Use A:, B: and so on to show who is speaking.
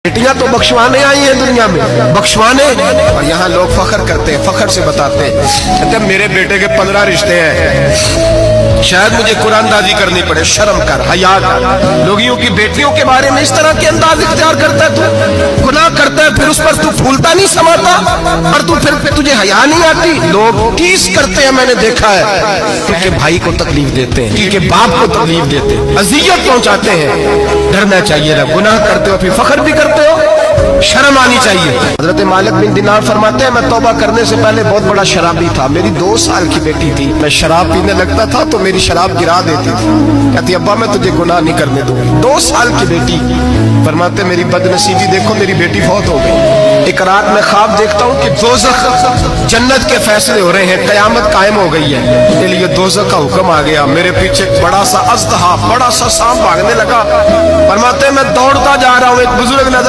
A: बेटियां तो बख्शवाने आई हैं दुनिया में, बख्शवाने। और यहाँ लोग फख्र करते हैं, फख्र से बताते हैं, कहते हैं मेरे बेटे के 15 रिश्ते हैं, शायद मुझे कुरानदाजी करनी पड़े, शर्म कर, हया कर। लोगियों की बेटियों के बारे में इस तरह के अंदाज इख्तियार करता है, तू गुनाह करता है, फिर उस पर तू फूलता नहीं समाता, और तू फिर तुझे हया नहीं आती। लोग टीस करते हैं, मैंने देखा है, क्योंकि भाई को तकलीफ देते हैं, क्योंकि बाप को तकलीफ देते हैं, अजियत पहुंचाते हैं। डरना चाहिए ना, गुनाह करते हो फिर फख्र भी करते हो, शर्म आनी चाहिए। हजरत मालिक बिन दिनार फरमाते हैं, मैं तौबा करने से पहले बहुत बड़ा शराबी था, मेरी 2 साल की बेटी थी, मैं शराब पीने लगता था तो मेरी शराब गिरा देती थी, कहती अब्बा मैं तुझे गुनाह नहीं करने दूंगी। 2 साल की बेटी। फरमाते मेरी बदनसीबी देखो, मेरी बेटी बहुत हो गई। एक रात में ख्वाब देखता हूँ कि दोज़ख जन्नत के फैसले हो रहे हैं, कयामत कायम हो गई है, इसलिए दोज़ख का हुक्म आ गया। मेरे पीछे एक बड़ा सा अज़दहा, बड़ा सा सांप भागने लगा। फरमाते मैं दौड़ता जा रहा हूँ, एक बुजुर्ग नजर